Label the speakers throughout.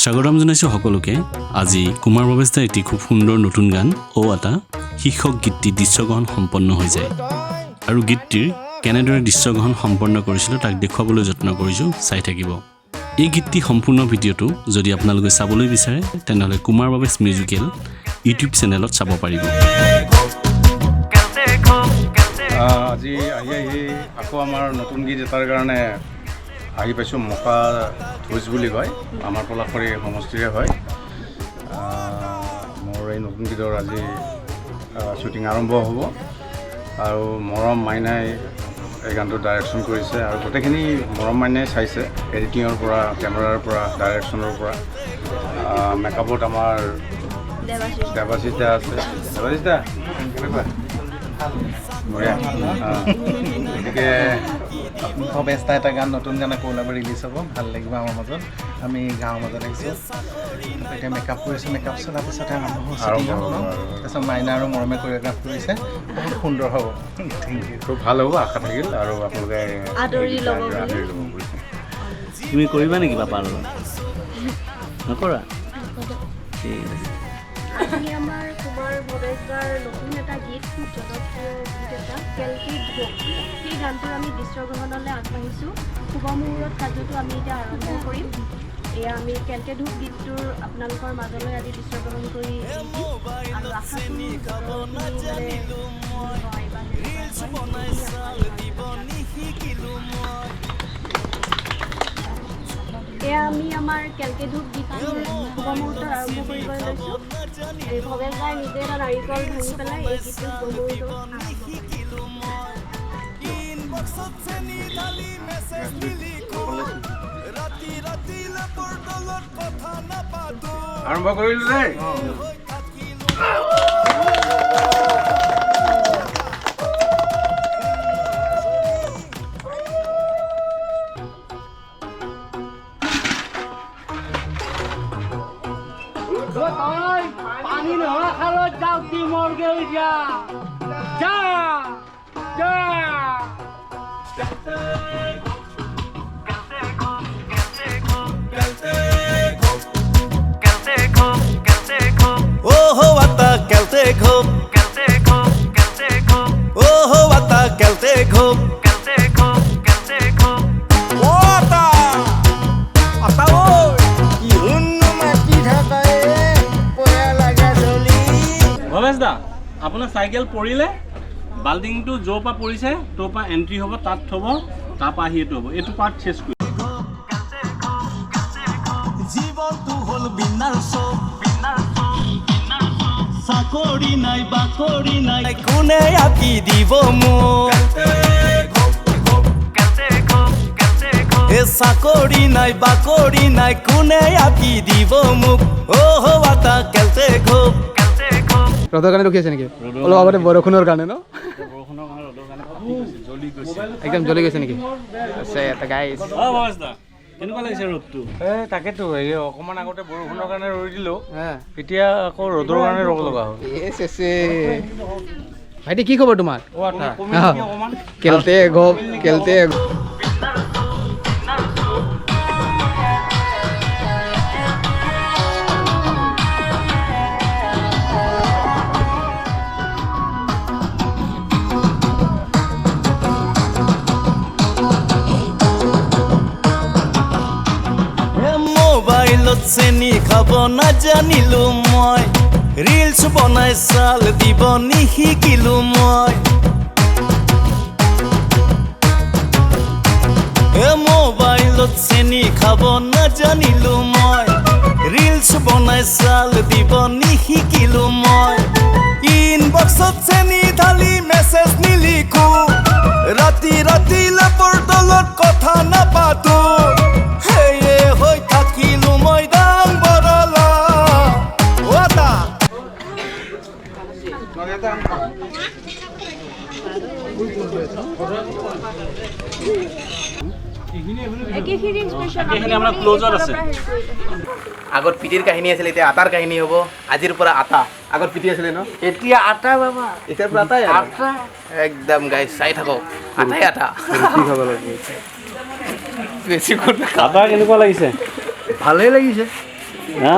Speaker 1: স্বাগতম জনাইছোঁ সকলোকে। আজি কুমাৰ ভৱেশদাৰ এটি খুব সুন্দৰ নতুন গান ও এটা শীৰ্ষক গীতটি দৃশ্যগ্ৰহণ সম্পন্ন হৈ যায় আৰু গীতটিৰ কেনেদৰে দৃশ্যগ্ৰহণ সম্পন্ন কৰিছিলোঁ তাক দেখুৱাবলৈ যত্ন কৰিছোঁ, চাই থাকিব। এই গীতটি সম্পূৰ্ণ ভিডিঅ'টো যদি আপোনালোকে চাবলৈ বিচাৰে তেনেহ'লে কুমাৰ ভৱেশ মিউজিকেল ইউটিউব চেনেলত চাব পাৰিব।
Speaker 2: আজি আহি আকৌ আমাৰ নতুন গীত এটাৰ কাৰণে আহি পাইছোঁ। মকা ধুজ বুলি কয়, আমাৰ পলাশবাৰী সমষ্টিৰে হয়। মোৰ এই নতুন গীতৰ আজি শ্বুটিং আৰম্ভ হ'ব আৰু মৰম মাইনাই এই গানটো ডাইৰেকশ্যন কৰিছে আৰু গোটেইখিনি মৰম মাইনাই চাইছে, এডিটিঙৰ পৰা, কেমেৰাৰ পৰা, ডাইৰেকশ্যনৰ পৰা। মেকআপত আমাৰ দেৱাশিতা আছে। দেৱাশিতা কেনেকুৱা? বঢ়িয়া। গতিকে
Speaker 3: ভৱেশদা এটা গান, নতুন গান আকৌ ওলাব, ৰিলিজ হ'ব, ভাল লাগিব আমাৰ মাজত। আমি গাঁৱৰ মাজত আহিছোঁ, এতিয়া মেকআপ কৰিছোঁ, মেকআপ চলাৰ পিছতে আৰম্ভ হ'ব। তাৰপিছত মাইনা আৰু মৰমে কোৰিঅ'গ্ৰাফ কৰিছে, বহুত সুন্দৰ হ'ব। Thank you.
Speaker 2: খুব ভাল হ'ব, আশা থাকিল আৰু আপোনালোকে
Speaker 4: আদৰি ল'ব।
Speaker 1: তুমি কৰিবা নেকি পাপাৰ লগত? নকৰা? ঠিক আছে।
Speaker 4: আজি আমাৰ কুমাৰ ভৱেশদাৰ নতুন এটা গীত, খুব জনপ্ৰিয় গীত এটা, কেলকে ধোক। সেই গানটোৰ আমি দৃশ্যগ্ৰহণলৈ আগবাঢ়িছোঁ। শুভ মুহূৰ্তত কাৰ্যটো আমি এতিয়া আৰম্ভ কৰিম। এয়া আমি কেলকে ধোক গীতটোৰ আপোনালোকৰ মাজলৈ আজি দৃশ্যগ্ৰহণ কৰি আৰু আশা এয়া আমি আমাৰ কেলকে ধোক গীতটো শুভ মুহূৰ্তত আৰম্ভ কৰিবলৈ লৈছোঁ। ভৱেশদাই নিজে এটা নাৰিকল ভাঙি পেলাই এই গীতটো শুভ মুহূৰ্তত
Speaker 2: আৰম্ভ কৰিলোঁ দেই।
Speaker 5: পানী নহা খালত যাওঁ কি মৰগে যা যা যা
Speaker 6: ओहो आता केलते घोप ओहो आता केलते घोप ओता आता ओय इहुन्नु माटी ढाकाए पया লাগা চলি।
Speaker 1: ভৱেশদা, আপোনাৰ চাইকেল পৰিলে, বাল্টিংটো য'ৰ পৰা পৰিছে তোৰ পৰা এণ্ট্ৰি হ'ব, তাত থ'ব, তাৰপৰা আহি এইটো হ'ব, এইটো পাৰ্ট চেছ কৰি
Speaker 6: জীবনটো হল বিনাৰ চব চাকৰি নাই বাকৰি নাই, কোনে আঁকি দিব মোক এ চাকৰি নাই বাকৰি নাই, কোনে আঁকি দিব মোক অহ' এটা কেলতে ঘোপ।
Speaker 3: ৰ'দৰ কাৰণে ৰখি আছে নেকি? অলপ আগতে বৰষুণৰ কাৰণে ন?
Speaker 1: বৰষুণৰ কাৰণে ৰ'দৰ কাৰণে জ্বলি গৈছে।
Speaker 3: একদম জ্বলি গৈছে নেকি? এটা গাইজ
Speaker 1: ভৱেশদা, কেনেকুৱা লাগিছে ৰ'দটো?
Speaker 2: তাকেতো এই অকণমান আগতে বৰষুণৰ কাৰণে ৰৈ দিলোঁ, এতিয়া আকৌ ৰ'দৰ কাৰণে ৰ'ব লগা হ'ল।
Speaker 3: ভাইটি কি খবৰ তোমাৰ? কেলতে ঘোপ কেলতে
Speaker 6: মোবাইলত চেনি খাব নাজানিলো মই, ৰিলছ বনাই চাল দিব নিশিকিলো মই। মোবাইলত চেনি খাব নাজানিলো মই, ৰিলছ বনাই চাল দিব নিশিকিলো মই। ইনবক্সত চেনি ঢালি মেছেজ নিলিখো, ৰাতি ৰাতি লেপৰ তলত কথা নাপাতো, সেয়ে হৈ থাকিলো মই দাম বৰলা ওটা।
Speaker 1: আমাৰ ক্ল'জত আছে।
Speaker 3: আগত পিটিৰ কাহিনী আছিল, এতিয়া আটাৰ কাহিনী হ'ব। আজিৰ পৰা আটা, আগত পিটি আছিলে ন?
Speaker 5: এতিয়া আটা বাবা,
Speaker 3: এতিয়াৰ পৰা আটাই
Speaker 5: আটা
Speaker 3: একদম গাইজ চাই থাকক, আটাই আটা।
Speaker 2: খাব লাগে
Speaker 3: বেছি কথা
Speaker 1: আটা কেনেকুৱা লাগিছে?
Speaker 5: ভালেই লাগিছে।
Speaker 1: হা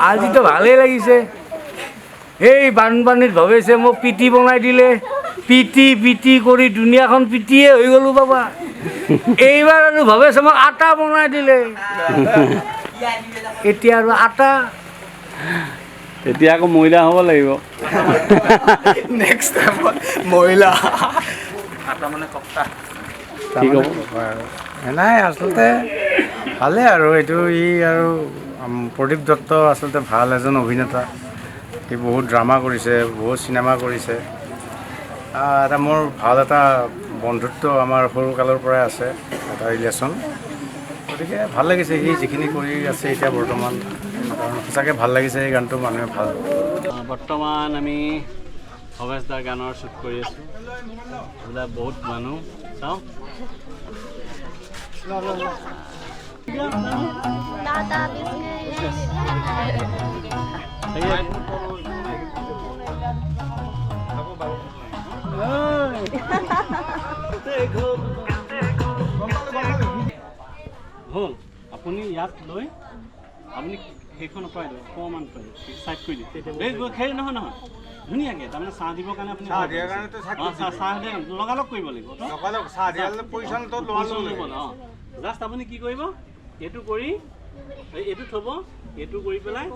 Speaker 5: আজিতো ভালেই লাগিছে এই বানপানীত ভৱেছে মোক পিটি বনাই দিলে পিটি কৰি দুনিয়াখন পিটিয়ে হৈ গ'লোঁ বাবা এইবাৰ আৰু ভৱেছে মোক আটা বনাই দিলে এতিয়া আৰু আটা
Speaker 1: এতিয়া আকৌ মহিলা হ'ব লাগিব
Speaker 3: নেক্সট টাইমত মহিলা
Speaker 1: কি ক'ব
Speaker 2: নাই আচলতে ভালে আৰু এইটো ই আৰু প্ৰদীপ দত্ত আচলতে ভাল এজন অভিনেতা সি বহুত ড্ৰামা কৰিছে বহুত চিনেমা কৰিছে এটা মোৰ ভাল এটা বন্ধুত্ব আমাৰ সৰুকালৰ পৰাই আছে এটা ৰিলেশ্যন গতিকে ভাল লাগিছে সি যিখিনি কৰি আছে এতিয়া বৰ্তমান কাৰণ সঁচাকৈ ভাল লাগিছে এই গানটো মানুহে ভাল
Speaker 1: বৰ্তমান আমি ভৱেশ দাৰ গানৰ শ্বুট কৰি আছোঁ এইবিলাক বহুত মানুহ চাওঁ হ'ল আপুনি ইয়াত লৈ আপুনি সেইখন অঁতৰাই দিয়ক অকণমান চাইড কৰি দিয়ক সেই নহয় ধুনীয়াকৈ তাৰমানে চাহ দিবৰ কাৰণে আপুনি চাহ দিয়া লগালগ কৰিব লাগিব অঁ জাষ্ট আপুনি কি কৰিব এইটো কৰি এইটো থ'ব এইটো কৰি পেলাই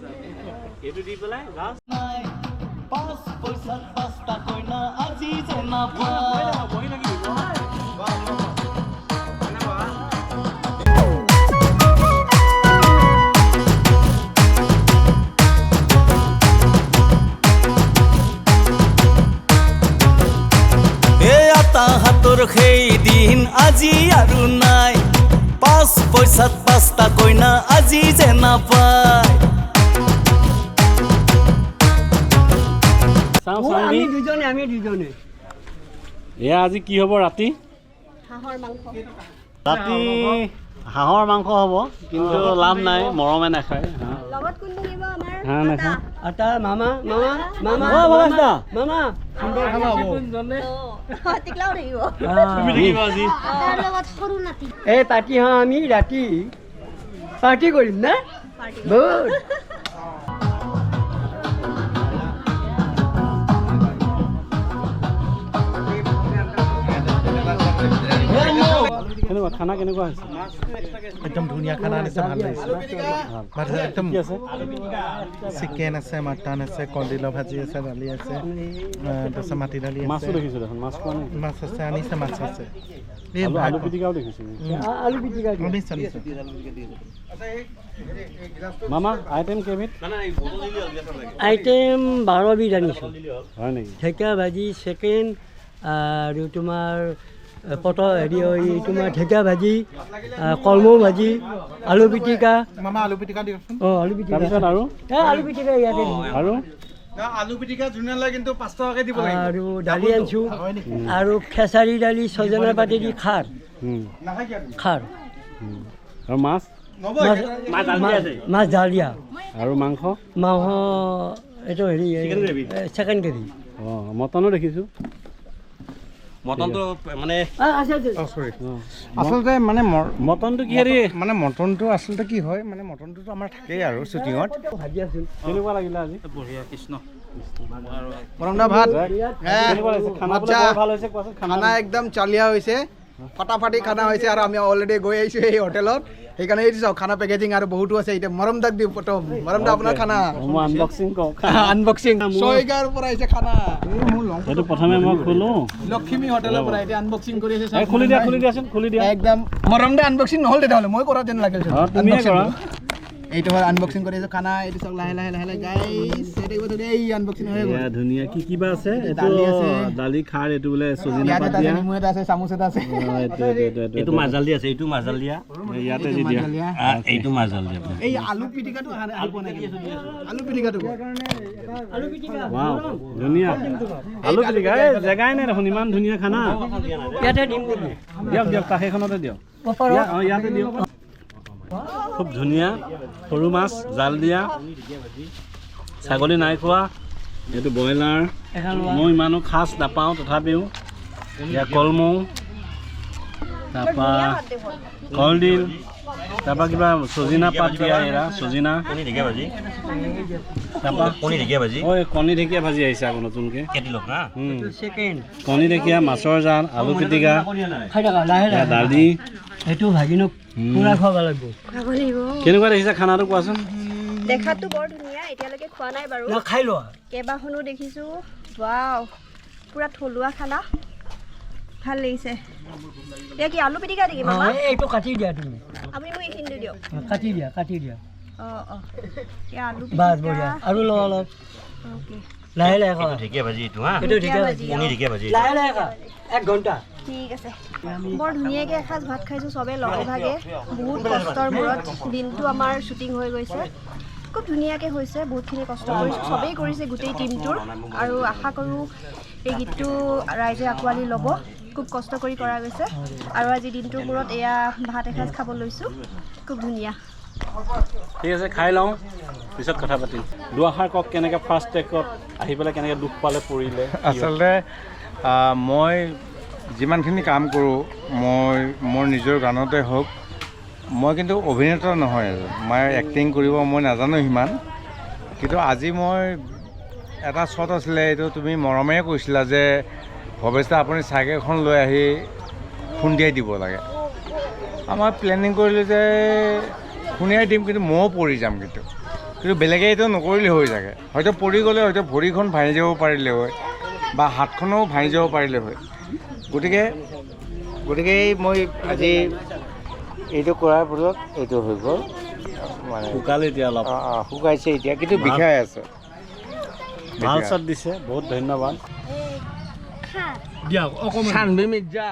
Speaker 1: এইটো দি পেলাই জাষ্ট
Speaker 6: পাঁচ পইচাত পাঁচটা কইনা আজি যে নাপায়
Speaker 1: বহি থাকিব
Speaker 6: হাতৰ সেই দিন আজি আৰু নাই পাঁচ পইচাত পাঁচটা কইনা আজি যে নাপায়
Speaker 5: আমি দুজনে
Speaker 1: এয়া আজি কি হ'ব ৰাতি
Speaker 4: হাঁহৰ মাংস
Speaker 1: ৰাতি হাঁহৰ মাংস হ'ব কিন্তু লাভ নাই মৰমে নাখায়
Speaker 4: লগত কোন থাকিব আমাৰ
Speaker 1: হাঁহ নাখায়
Speaker 5: আটা মামা
Speaker 3: সুন্দৰ খানা হ'ব
Speaker 4: টিকলাও থাকিব
Speaker 1: তুমি দেখিবা আজি
Speaker 4: তাৰ লগত সৰু নাতি
Speaker 5: এই পাতি হাঁহ আমি ৰাতি পাৰ্টি কৰিম না বহুত
Speaker 1: কেনেকুৱা খানা কেনেকুৱা হৈছে
Speaker 3: একদম ধুনীয়া খানা আনিছে ভাল লাগিছে একদম চিকেন আছে মাটন আছে কলডিলৰ ভাজি আছে দালি আছে তাৰপিছত মাটি দালি আছে
Speaker 1: মাছো দেখিছোঁ দেখোন মাছ খোৱা নাই
Speaker 3: মাছ আছে আনিছে মাছ আছে
Speaker 1: আলু পিটিকাও দেখিছোঁ
Speaker 5: আলু পিটিকা
Speaker 3: নিশ্চয় নিশ্চয়
Speaker 1: মামা আইটেম কেইবিধ
Speaker 5: আইটেম 12 বিধ আনিছোঁ
Speaker 1: হয় নেকি
Speaker 5: ঢেকীয়া ভাজি চিকেন আৰু তোমাৰ পটল হেৰি তোমাৰ ঢেকীয়া ভাজি কলমৌ ভাজি আলু পিটিকা
Speaker 3: মামা আলু পিটিকা দিয়কচোন
Speaker 5: অঁ আলু পিটিকা
Speaker 1: তাৰপিছত আৰু
Speaker 5: আলু পিটিকা ইয়াতে দিম
Speaker 1: আৰু
Speaker 3: আলু পিটিকা ধুনীয়া লাগে কিন্তু 5 টকাকৈ দিব
Speaker 5: আৰু দালি আনিছোঁ আৰু খেচাৰি দালি ছজনা পাতি দি খাৰ
Speaker 1: আৰু মাছ
Speaker 5: মাছ জাল দিয়া
Speaker 1: আৰু মাংস
Speaker 5: মাংস এইটো হেৰি চিকেন গ্ৰেভি
Speaker 1: অঁ মটনো দেখিছোঁ মটনটো মানে
Speaker 2: আচলতে মানে
Speaker 1: মটনটো কিহেৰি
Speaker 2: মানে মটনটো আচলতে কি হয় মানে মটনটোতো আমাৰ থাকেই আৰু শ্বুটিঙত
Speaker 5: ভাজি আছোঁ
Speaker 1: কেনেকুৱা লাগিলে আজি
Speaker 3: বঢ়িয়া কৃষ্ণ
Speaker 7: পৰমদা ভাত
Speaker 1: কেনেকুৱা লাগিছে খানা বোলে বৰ ভাল হৈছে কোৱাচোন
Speaker 7: খানা একদম চালিয়া হৈছে ফটাফাটি খানা হৈছে আৰু আমি অলৰেডি গৈ আহিছোঁ এই হোটেলত সেইকাৰণে এইটো চাওক খানা পেকেজিং আৰু বহুতো আছে এতিয়া মৰমদাক দিওঁ প্ৰথম মৰমদা আপোনাৰ খানা
Speaker 1: মই আনবক্সিং কওঁ
Speaker 7: আনবক্সিং ছয়গাঁৱৰ পৰা আহিছে খানা
Speaker 1: এইটো প্ৰথমে মই খোলোঁ
Speaker 7: লক্ষ্মী হোটেলৰ পৰা এতিয়া আনবক্সিং কৰি আছে
Speaker 1: খুলি দিয়াচোন খুলি দিয়া
Speaker 7: একদম মৰমদা আনবক্সিং নহ'ল তেতিয়াহ'লে মই কৰা যেন লাগিল
Speaker 1: অঁ তুমিয়ে কৰা
Speaker 7: এইটো হয় আনবক্সিং কৰি আছোঁ খানা এইটো চাওক লাহে লাহে লাহে লাহে গাইছ এই আনবক্সিং হৈ গ'ল
Speaker 1: এয়া ধুনীয়া কি কিবা আছে এইটো
Speaker 7: দালি আছে।
Speaker 1: দালি খাৰ এইটো বোলে চজিনা
Speaker 7: ইয়াত
Speaker 1: পাত
Speaker 7: এটা আছে
Speaker 1: দিয়া
Speaker 7: নেমু এটা আছে চামুচ এটা আছে
Speaker 1: এইটো মাজাল দিয়া আছে এইটো মাজাল দিয়া ইয়াতে দি দিয়া
Speaker 7: মাজাল দিয়া।
Speaker 1: এইটো মাজাল দিয়া
Speaker 7: এই আলু পিটিকাটো আলু বনাই আলু পিটিকাটো
Speaker 1: ৱাও ধুনীয়া আলু পিটিকা এই জেগাই নাই দেখোন ইমান ধুনীয়া খানা
Speaker 5: ইয়াতে দিম
Speaker 1: দিয়ক কাষেখনতে দিয়ক অঁ ইয়াতে দিয়ক খুব ধুনীয়া সৰু মাছ জাল দিয়া ছাগলী নাই খোৱা এইটো ব্ৰইলাৰ মই ইমানো খাচ নাপাওঁ তথাপিও এয়া কলমৌ তাৰপৰা কলডিল তাৰপৰা কিবা চজিনা পাত দিয়া এৰা চজিনা
Speaker 8: কণী ঢেকীয়া ভাজি
Speaker 1: তাৰপৰা
Speaker 8: কণী ঢেকীয়া ভাজি
Speaker 1: ঐ কণী ঢেকীয়া ভাজি আহিছে আকৌ নতুনকৈ
Speaker 8: কেটি লওক না
Speaker 1: কণী ঢেকীয়া মাছৰ জাল আলু পিটিকা এয়া দালি
Speaker 5: সেইটো ভাজি পুৰা খুৱাব লাগিব
Speaker 4: খাব লাগিব
Speaker 1: কেনেকুৱা দেখিছা খানাটো কোৱাচোন
Speaker 4: দেখাতো বৰ ধুনীয়া এতিয়ালৈকে খোৱা নাই বাৰু
Speaker 5: খাই লোৱা
Speaker 4: কেইবাখনো দেখিছোঁ ৱাও পুৰা থলুৱা খানা ভাল লাগিছে এতিয়া কি আলু পিটিকা নেকি মামা
Speaker 5: এইটো কাটি দিয়া তুমি
Speaker 4: আপুনি মোক এইখিনি দিয়ক
Speaker 5: কাটি দিয়া
Speaker 4: অঁ এতিয়া আলু
Speaker 5: বাছ বঢ়িয়া আৰু লওঁ অলপ
Speaker 4: অ'কে
Speaker 5: লাহে লাহে খোৱা
Speaker 8: ঢেকীয়া ভাজি এইটো হা
Speaker 5: এইটো ঢেকীয়া
Speaker 4: ভাজি
Speaker 8: কণী ঢেকীয়া ভাজি
Speaker 5: লাহে লাহে খা 1 ঘণ্টা
Speaker 4: ঠিক আছে বৰ ধুনীয়াকৈ এসাঁজ ভাত খাইছোঁ চবেই লগে ভাগে বহুত কষ্টৰ মূৰত দিনটো আমাৰ শ্বুটিং হৈ গৈছে খুব ধুনীয়াকৈ হৈছে বহুতখিনি কষ্ট কৰিছোঁ চবেই কৰিছে গোটেই টীমটোৰ আৰু আশা কৰোঁ এই গীতটো ৰাইজে আঁকোৱালি ল'ব খুব কষ্ট কৰি কৰা গৈছে আৰু আজি দিনটোৰ মূৰত এয়া ভাত এসাঁজ খাব লৈছোঁ খুব ধুনীয়া
Speaker 1: ঠিক আছে খাই লওঁ পিছত কথা পাতিম দুআষাৰ কওক কেনেকৈ ফাৰ্ষ্ট টেকত আহি পেলাই কেনেকৈ দুখ পালে পৰিলে
Speaker 2: আচলতে মই যিমানখিনি কাম কৰোঁ মই মোৰ নিজৰ গানতে হওক মই কিন্তু অভিনেতা নহয় মই এক্টিং কৰিব মই নাজানো সিমান কিন্তু আজি মই এটা শ্বট আছিলে এইটো তুমি মৰমেৰে কৈছিলা যে ভৱেশ দা আপুনি চাইকেলখন লৈ আহি খুন্দিয়াই দিব লাগে আমাৰ প্লেনিং কৰিলোঁ যে খুন্দিয়াই দিম কিন্তু ময়ো পৰি যাম কিন্তু বেলেগে এইটো নকৰিলে হৈ থাকে হয়তো পৰি গ'লে হয়তো ভৰিখন ভাঙি যাব পাৰিলে হয় বা হাতখনো ভাঙি যাব পাৰিলে হয় গতিকে মই আজি এইটো কৰাৰ ফলত এইটো হৈ গ'ল মানে
Speaker 1: শুকালে এতিয়া অলপ
Speaker 2: শুকাইছে এতিয়া কিন্তু বিষাই আছে
Speaker 1: ভাল শ্বট দিছে বহুত ধন্যবাদ
Speaker 5: দিয়ক অকণমান চানবি মিৰ্জা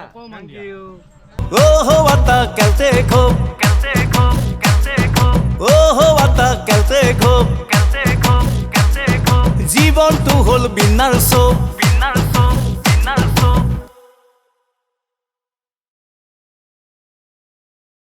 Speaker 6: ओ हो आता कैसे खूब ओ हो आता कैसे खूब जीवन तू हल बिनार सो